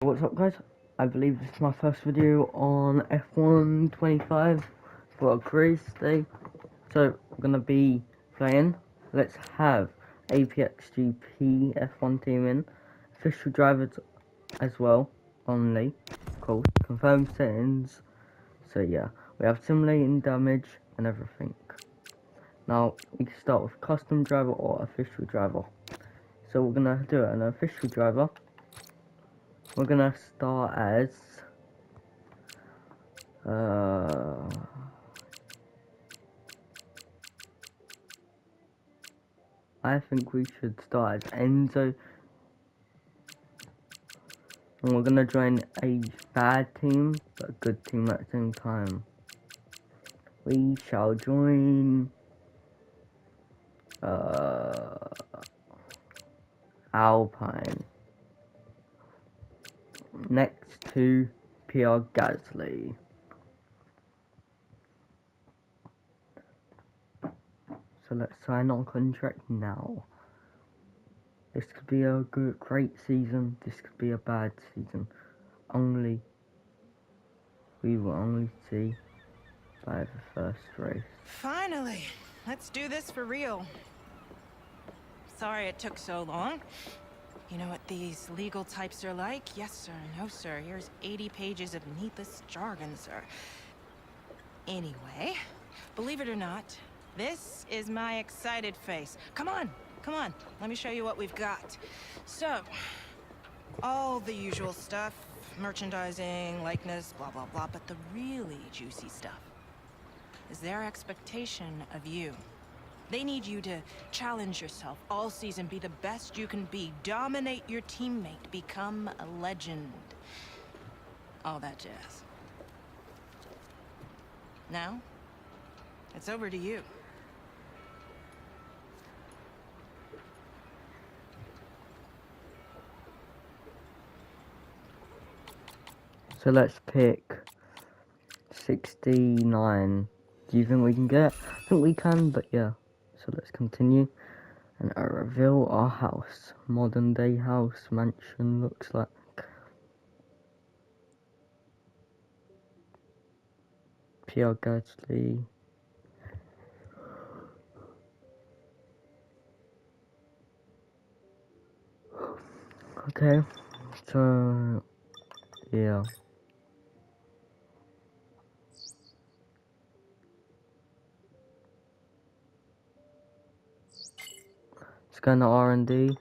What's up guys, I believe this is my first video on F1 25 for a craze day. So we're going to be playing, let's have APX GP F1 team in, official drivers as well, only, cool, confirmed settings. So yeah, we have simulating damage and everything. Now we can start with custom driver or official driver. So we're going to do an official driver. We're going to start as I think we should start as Enzo, and we're gonna join a bad team, but a good team at the same time. We shall join Alpine next to Pierre Gasly. So let's sign on contract now. This could be a great season. This could be a bad season. We will only see by the first race. Finally, let's do this for real. Sorry it took so long. You know what these legal types are like? Yes, sir. No, sir. Here's 80 pages of needless jargon, sir. Anyway, believe it or not, this is my excited face. Come on, come on. Let me show you what we've got. So, all the usual stuff. Merchandising, likeness, blah, blah, blah. But the really juicy stuff is their expectation of you. They need you to challenge yourself all season, be the best you can be, dominate your teammate, become a legend. All that jazz. Now, it's over to you. So let's pick 69. Do you think we can get? I think we can, but yeah. So let's continue. And I reveal our house. Modern day house mansion looks like. Pierre Gasly. Okay. So yeah. Let's go into R&D.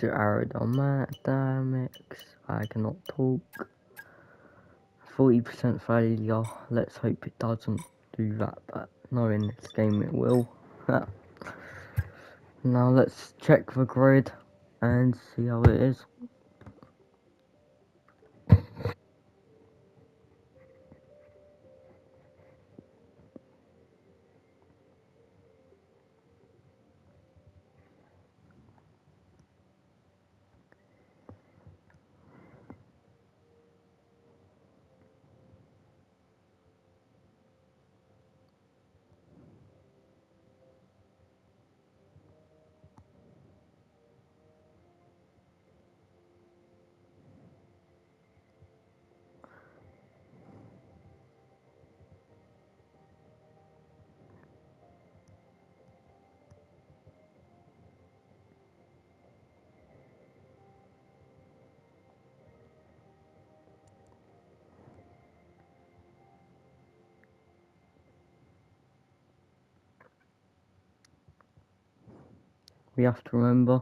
Aerodynamics. I cannot talk. 40% failure. Let's hope it doesn't do that, but no, in this game it will. Now let's check the grid and see how it is. We have to remember,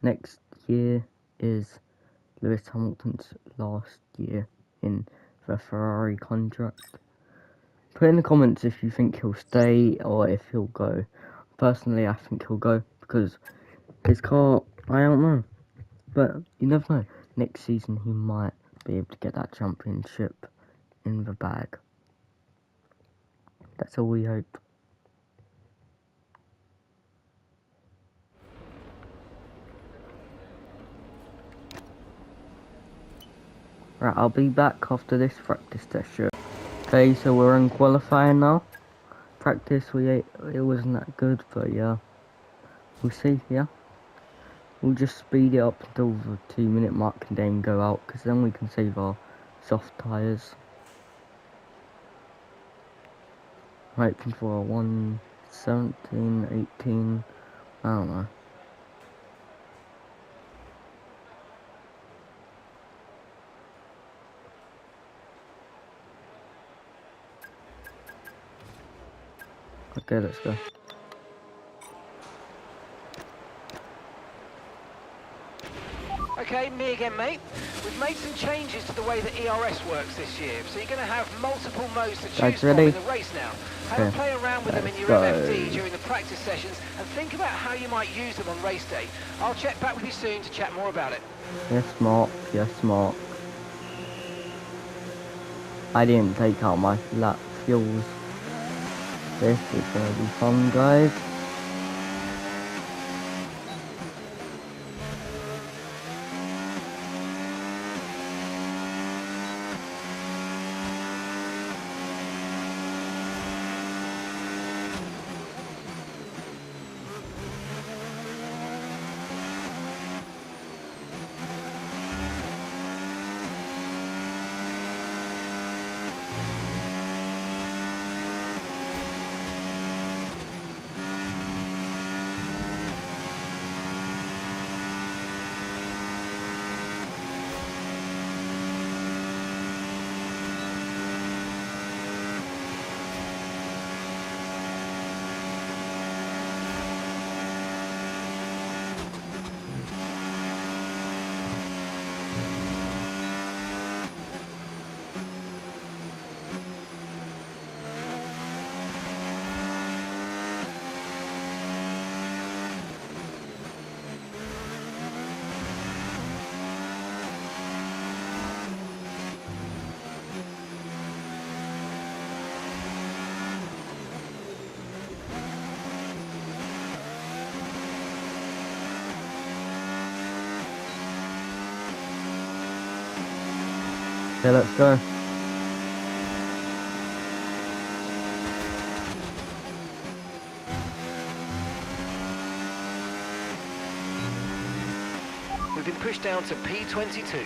next year is Lewis Hamilton's last year in the Ferrari contract. Put in the comments if you think he'll stay or if he'll go. Personally, I think he'll go because his car, I don't know. But you never know. Next season he might be able to get that championship in the bag. That's all we hope. Right, I'll be back after this practice session. Okay, so we're in qualifying now. Practice, it wasn't that good, but yeah. We'll see, yeah. We'll just speed it up until the 2-minute mark and then go out, because then we can save our soft tyres. Hoping for a 1:17, 18, I don't know. Okay, let's go. Okay, me again, mate. We've made some changes to the way that ERS works this year, so you're going to have multiple modes to choose from ready? in the race now. Have a play around with them in your MFD during the practice sessions, and think about how you might use them on race day. I'll check back with you soon to chat more about it. Yes, Mark. Yes, Mark. I didn't take out my lap fuels. This is gonna be fun, guys. Okay, let's go. We've been pushed down to P22.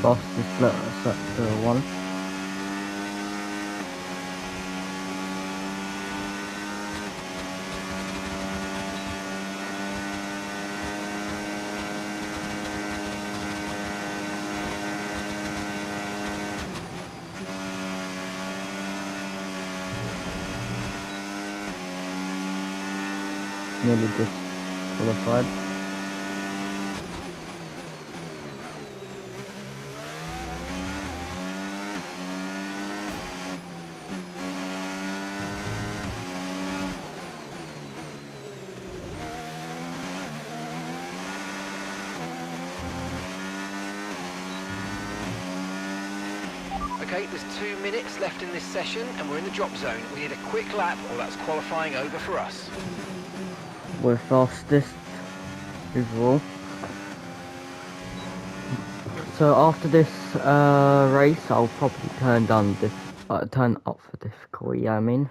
Fastest split sector 1. Nearly disqualified. Okay, there's 2 minutes left in this session, and we're in the drop zone. We need a quick lap, or that's qualifying over for us. We're fastest overall. So after this race, I'll probably turn up for difficulty. I mean,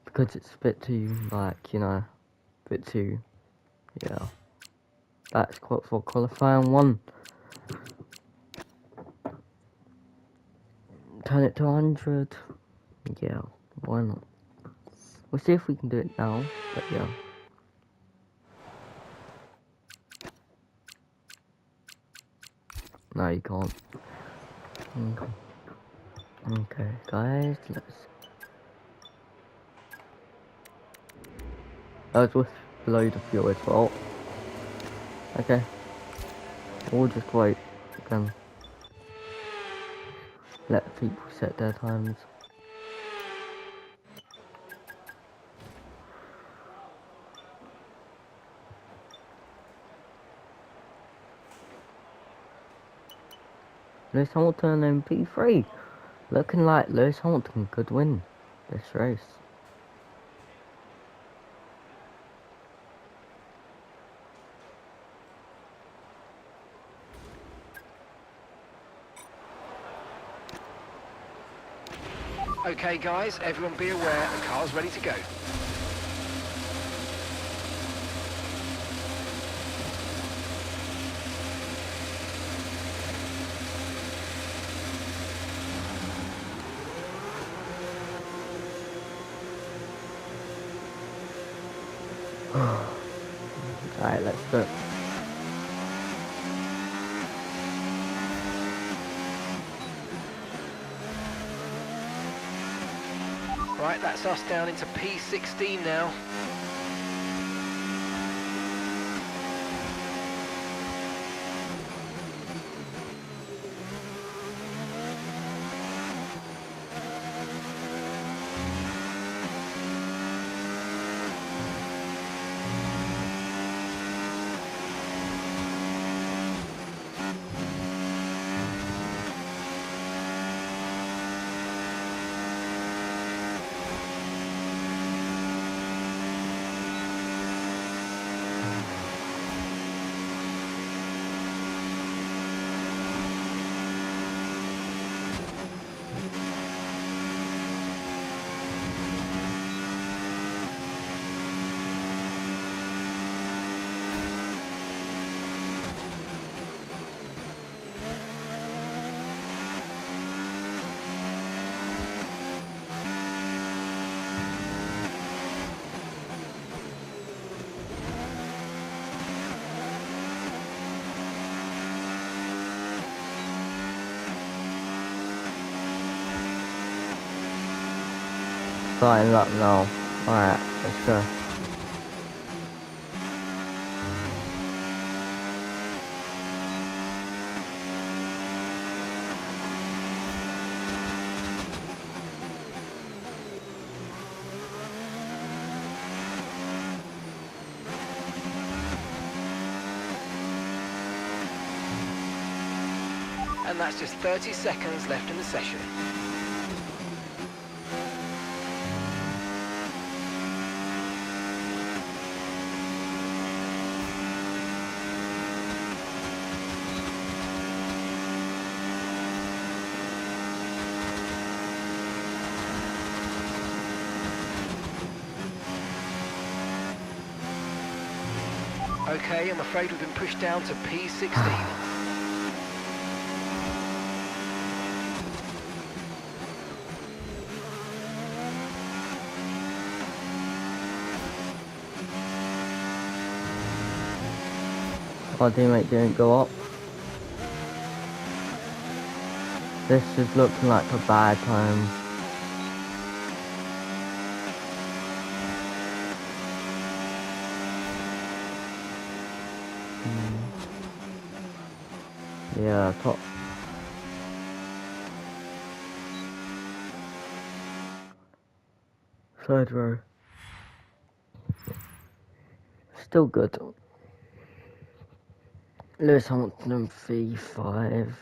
because it's a bit too, like, you know, a bit too, yeah. That's for qualifying 1. Turn it to 100. Yeah, why not? We'll see if we can do it now, but yeah. No, you can't. Okay, guys, let's... That was with load of fuel as well. Okay. We'll just wait again. Let people set their times. Lewis Hamilton in P3. Looking like Lewis Hamilton could win this race. Okay guys, everyone be aware, the car's ready to go. Alright, let's go. Right, that's us down into P16 now. Starting up now. Alright, let's go. And that's just 30 seconds left in the session. Okay, I'm afraid we've been pushed down to P16. My teammate didn't go up. This is looking like a bad time. Yeah, top. Third row. Still good. Lewis Hamilton V5.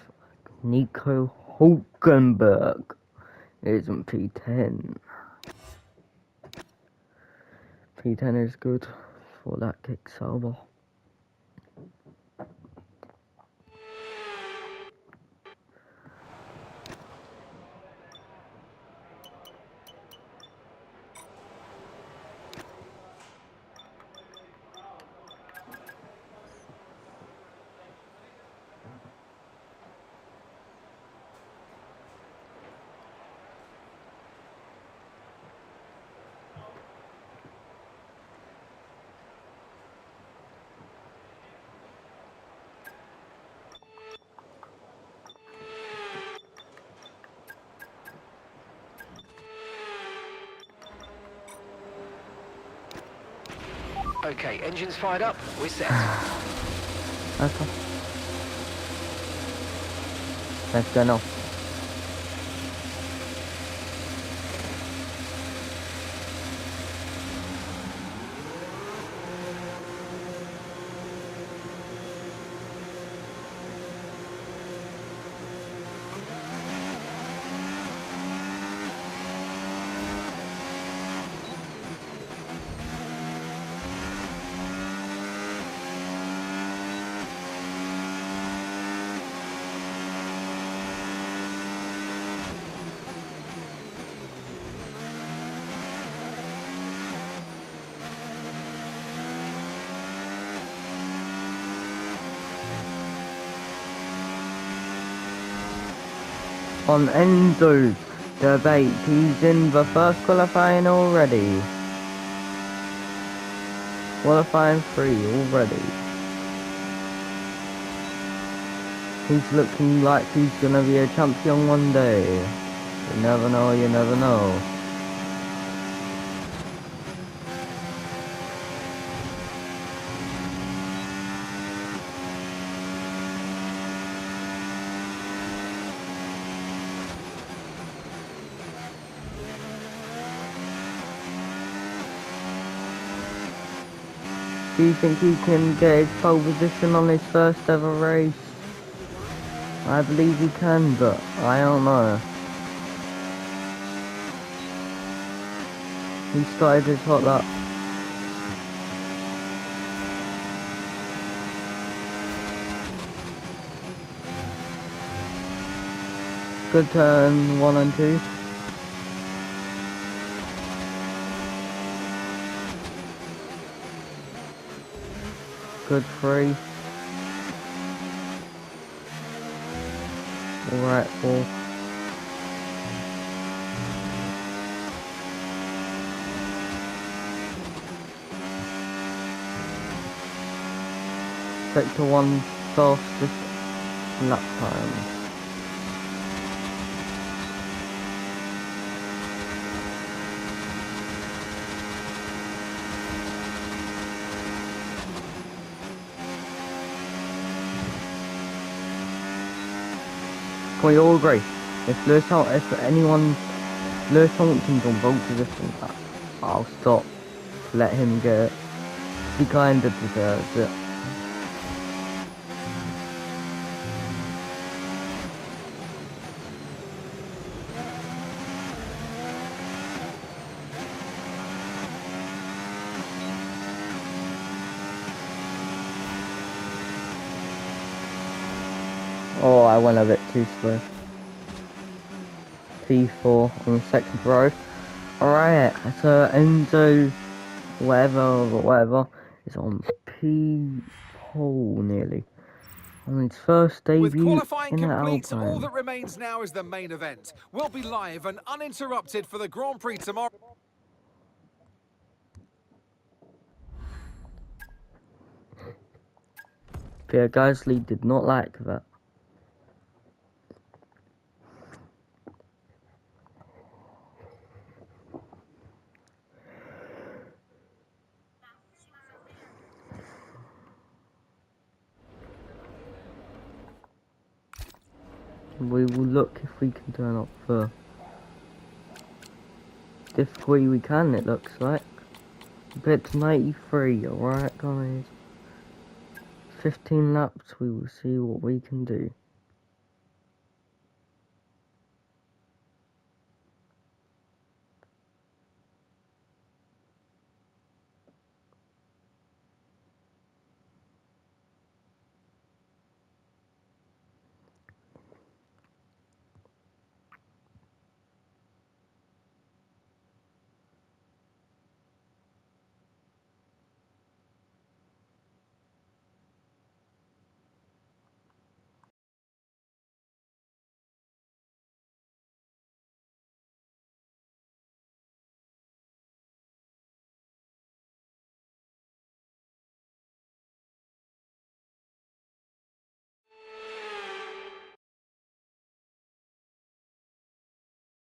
Nico Hulkenberg is in P10. P10 is good for that kick Sauber. Okay, engines fired up, we're set. Okay. Let's go now. on Enzo's debate. He's in the first qualifying already. Qualifying 3 already. He's looking like he's gonna be a champion one day. You never know, you never know. Do you think he can get his pole position on his first ever race? I believe he can, but I don't know. He started his hot lap. Good turn 1 and 2. Good 3. Alright, 4. Sector 1 fastest lap time. Can we all agree? If Lewis Hamilton's on pole position, I'll stop. Let him get it. He kinda deserves it. Oh, I went a bit too slow. P4 on the second row. Alright, so Enzo, whatever, is on P pole nearly. On his first debut With qualifying in an complete, all Alpine. that remains now is the main event. We'll be live and uninterrupted for the Grand Prix tomorrow. Pierre Gasly did not like that. We will look if we can turn up the diff 3 we can, it looks like. Bit 93, alright guys. 15 laps, we will see what we can do.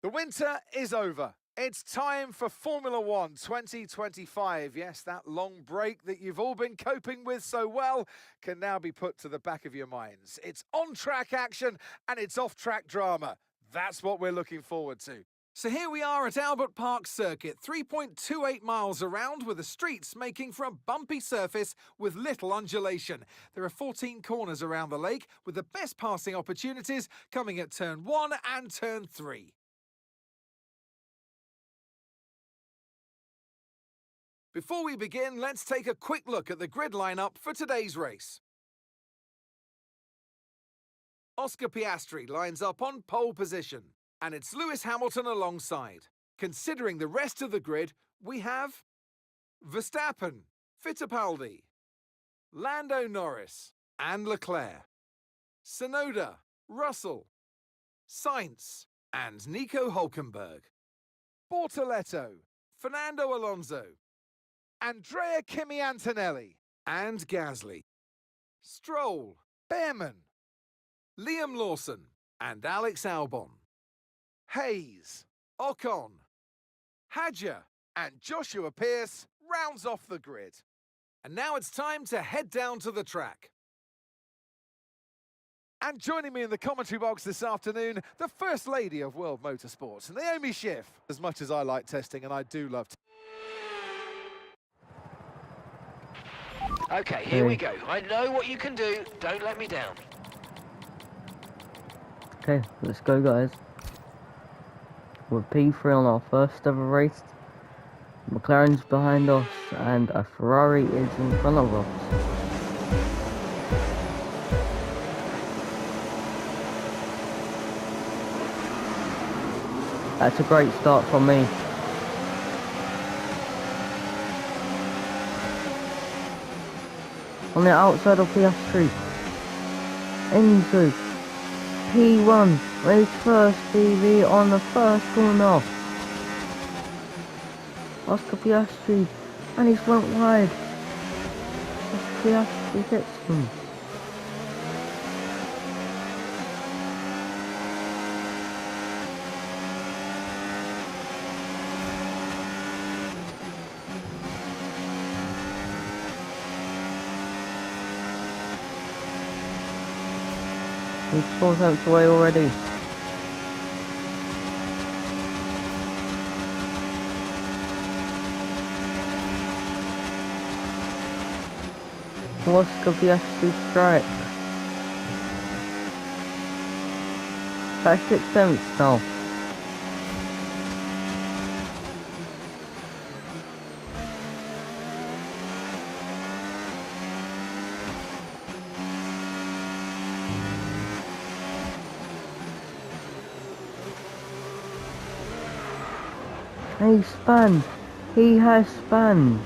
The winter is over. It's time for Formula One 2025. Yes, that long break that you've all been coping with so well can now be put to the back of your minds. It's on-track action and it's off-track drama. That's what we're looking forward to. So here we are at Albert Park Circuit, 3.28 miles around, with the streets making for a bumpy surface with little undulation. There are 14 corners around the lake, with the best passing opportunities coming at turn 1 and turn 3. Before we begin, let's take a quick look at the grid lineup for today's race. Oscar Piastri lines up on pole position, and it's Lewis Hamilton alongside. Considering the rest of the grid, we have Verstappen, Fittipaldi, Lando Norris, and Leclerc, Tsunoda, Russell, Sainz and Nico Hülkenberg, Bortoletto, Fernando Alonso, Andrea Kimi Antonelli and Gasly, Stroll, Behrman, Liam Lawson and Alex Albon, Hayes, Ocon, Hadjar and Joshua Pearce rounds off the grid. And now it's time to head down to the track. And joining me in the commentary box this afternoon, the First Lady of World Motorsports, Naomi Schiff. As much as I like testing, and I do love Okay, here we go. I know what you can do. Don't let me down. Okay, let's go, guys. We're P3 on our first ever race. McLaren's behind us, and a Ferrari is in front of us. That's a great start from me. On the outside of Piastri, Enzo, P1, race first, PV on the first corner. Oscar Piastri, and he's went wide. Oscar Piastri hits him. He's 4 tenths away already. Oscar Piastri strike. That's 6 tenths now. He spun. He has spun.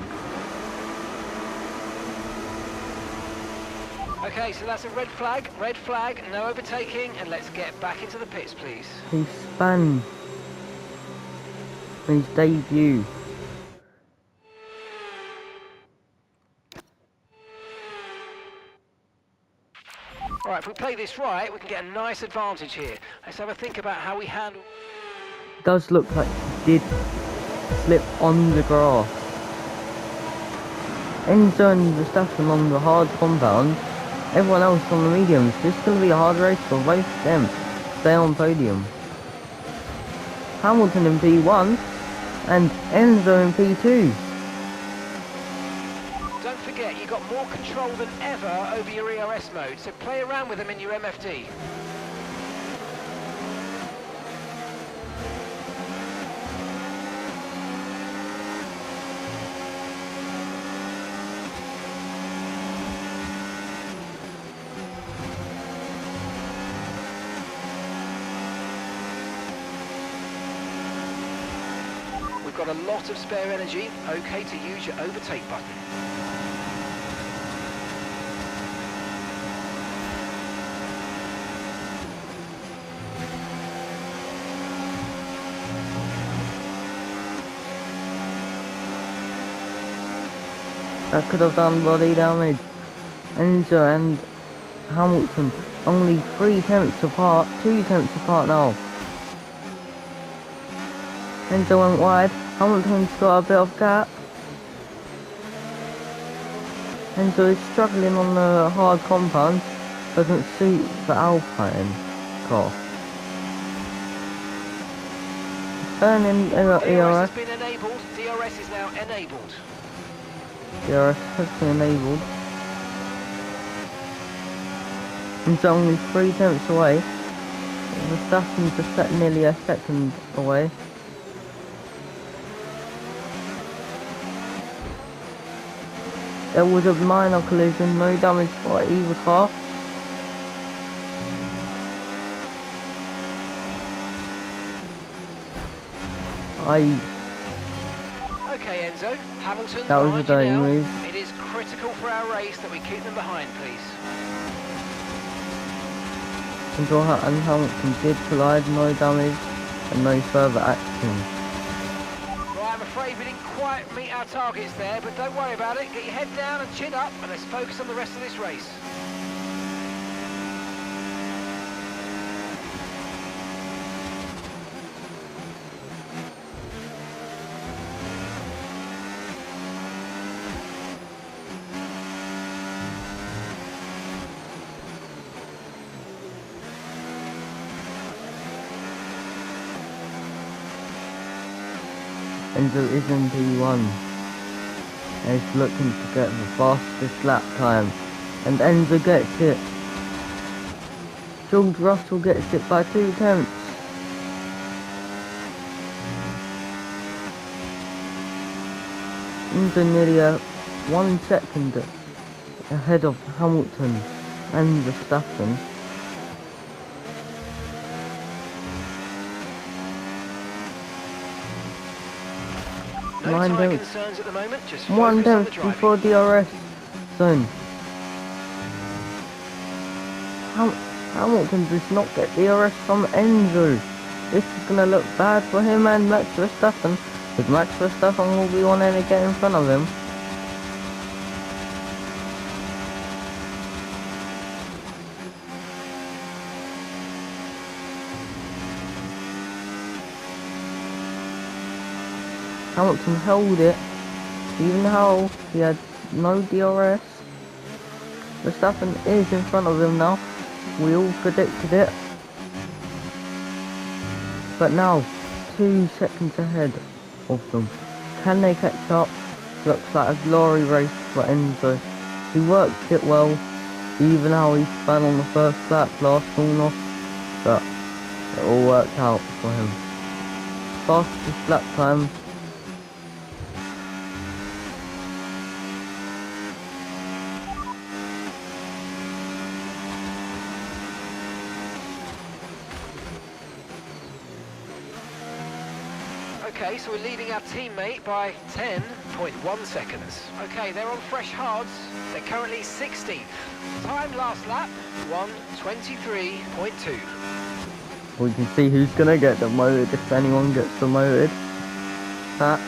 Okay, so that's a red flag, no overtaking, and let's get back into the pits, please. He spun. His debut. Alright, if we play this right, we can get a nice advantage here. Let's have a think about how we handle... Does look like he did slip on the grass. Enzo and Verstappen on the hard compound, everyone else on the mediums. This is going to be a hard race for both of them to stay on podium. Hamilton in P1 and Enzo in P2. Don't forget, you've got more control than ever over your ERS mode, so play around with them in your MFD. We've got a lot of spare energy, okay to use your overtake button. That could have done body damage. Enzo and Hamilton only 3 tenths apart, 2 tenths apart now. Enzo went wide. Hamilton's got a bit of gap. Enzo is struggling on the hard compound. Doesn't suit the Alpine car. Turning DRS ERS. has been enabled. DRS is now enabled. DRS has been enabled. It's only 3 tenths away. Verstappen's just nearly a second away. There was a minor collision, no damage for either car. Okay, Enzo, Hamilton, That was a behind you dirty now. move. It is critical for our race that we keep them behind, please. and Hamilton did collide, no damage and no further action. Right, I'm afraid we didn't quite meet our targets there, but don't worry about it. Get your head down and chin up, and let's focus on the rest of this race. Enzo is in P1 and is looking to get the fastest lap time, and Enzo gets it. George Russell gets it by 2/10. Enzo nearly 1 second ahead of Hamilton and Verstappen. No tyre concerns at the moment, just focus on the 1/10 driving. before DRS zone. Hamilton does not get DRS from Enzo. This is going to look bad for him and Max Verstappen, because Max Verstappen will be wanting to get in front of him. Hamilton held it, even though he had no DRS. Verstappen is in front of him now. We all predicted it. But now, 2 seconds ahead of them. Can they catch up? Looks like a glory race for Enzo. He worked it well, even how he spun on the first lap last corner. But it all worked out for him. Fastest lap time. Okay, so we're leading our teammate by 10.1 seconds. Okay, they're on fresh hards. They're currently 16th. Time last lap, 1:23.2. We can see who's gonna get demoted if anyone gets demoted. That.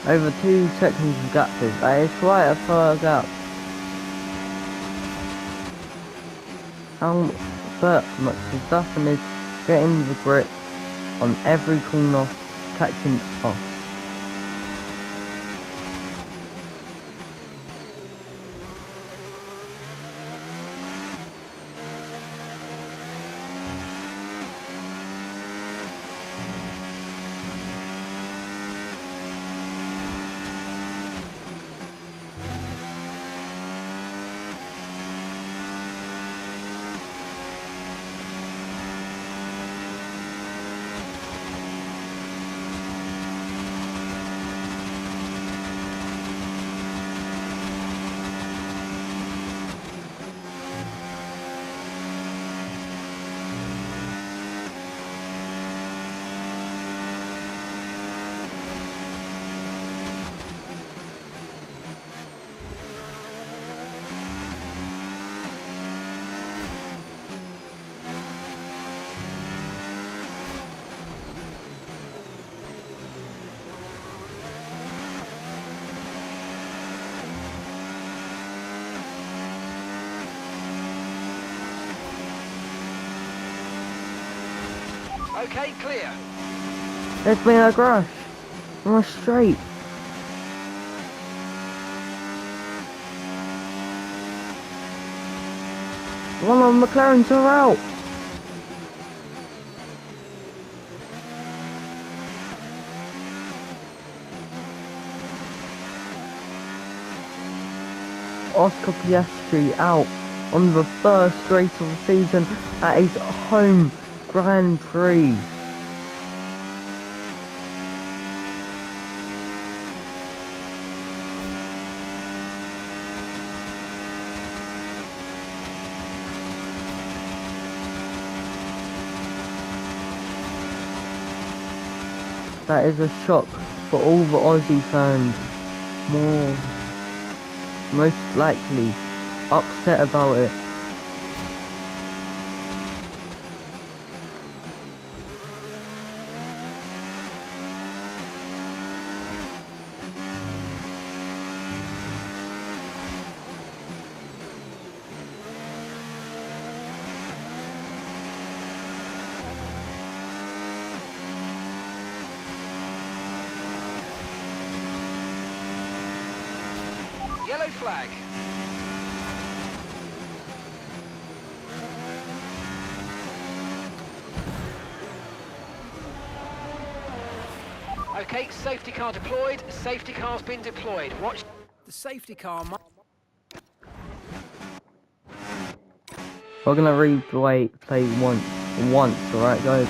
Over 2 seconds of gap is. That is quite a far gap. But Max Verstappen is getting the grip on every corner, catching up. Okay, clear. There's been a crash on a straight. One of the McLarens are out. Oscar Piastri out on the first race of the season at his home Grand Prix. That is a shock for all the Aussie fans. Most likely upset about it. Yellow flag. Okay, safety car deployed. Safety car's been deployed. Watch the safety car. We're gonna play once, alright guys?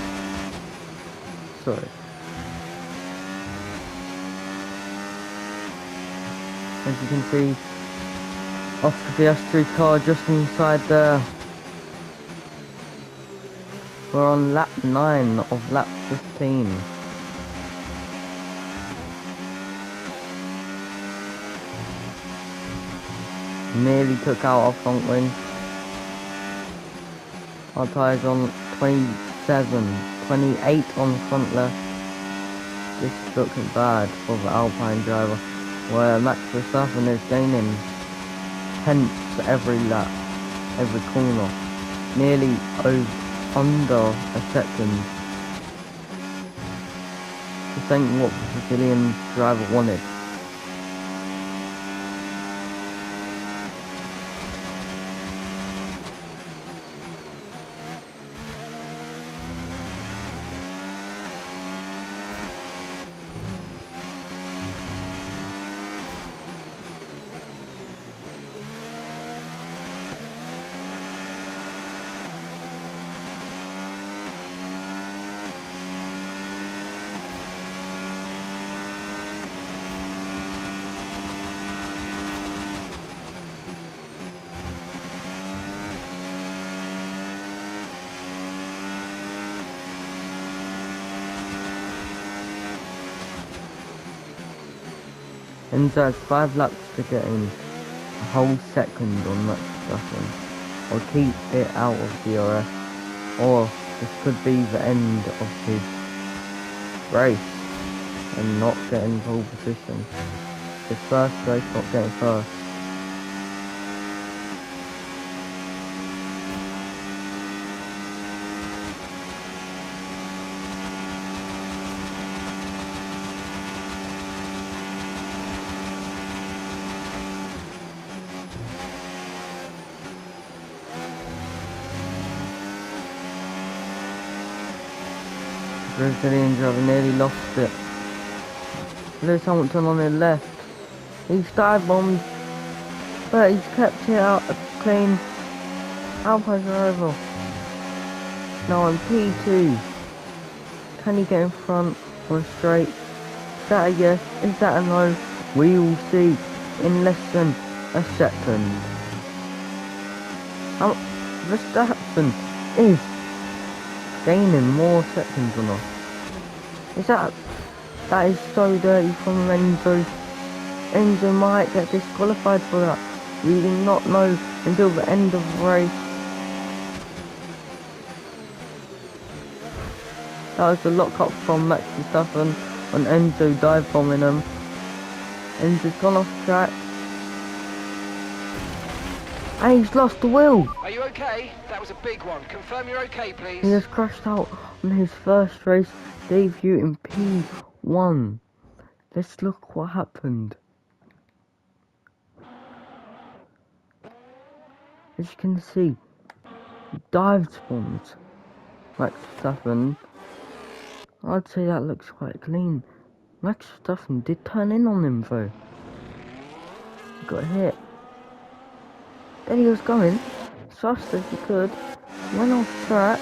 Sorry. As you can see, off the Piastri car just inside there. We're on lap 9 of lap 15. Nearly took out our front wing. Our tyres on 27, 28 on front left. This is looking bad for the Alpine driver, where Max Verstappen is gaining tenths every lap, every corner, nearly under a second. This ain't what the Brazilian driver wanted. Enzo has 5 laps to get in, a whole second on Max Verstappen, or keep it out of DRS, or this could be the end of his race and not getting pole position. His first race not getting first. Brazilian driver nearly lost it. Lewis Hamilton on the left. He's dive bombed, but he's kept it out clean. Alpine driver. Now on P2. Can he get in front on a straight? Is that a yes? Is that a no? We will see in less than a second. Verstappen is gaining more seconds on us. That is so dirty from Enzo. Enzo might get disqualified for that. We will not know until the end of the race. That was the lock up from Max Verstappen on Enzo dive bombing him. Enzo's gone off track. And he's lost the wheel. Are you okay? That was a big one. Confirm you're okay, please. He has crashed out on his first race debut in P1. Let's look what happened. As you can see, he dived bombed Max Verstappen. I'd say that looks quite clean. Max Verstappen did turn in on him though. He got hit. Then he was going as fast as he could, went off track,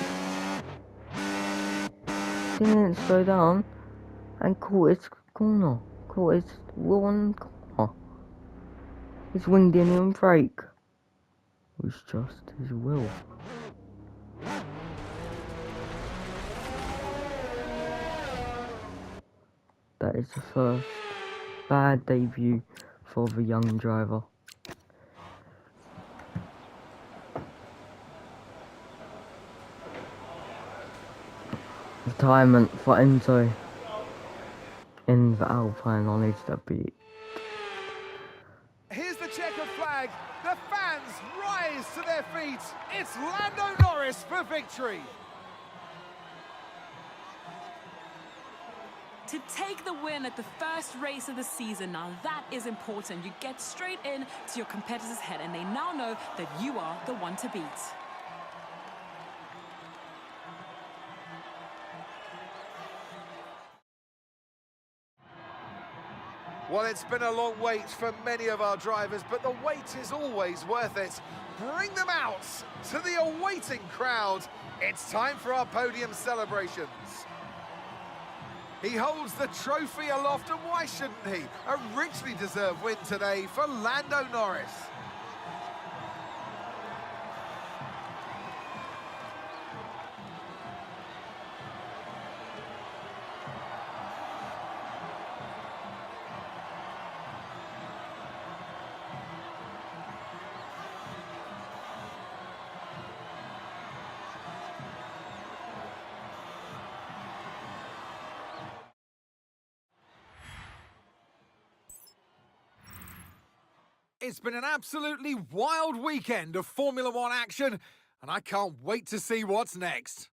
didn't slow down, and caught his corner. Caught his one corner. His wing didn't even break. It was just his will. That is the first bad debut for the young driver. Retirement for Enzo in the Alpine on HW. Here's the checkered flag. The fans rise to their feet. It's Lando Norris for victory. To take the win at the first race of the season, now that is important. You get straight in to your competitor's head and they now know that you are the one to beat. Well, it's been a long wait for many of our drivers, but the wait is always worth it. Bring them out to the awaiting crowd. It's time for our podium celebrations. He holds the trophy aloft, and why shouldn't he? A richly deserved win today for Lando Norris. It's been an absolutely wild weekend of Formula One action, and I can't wait to see what's next.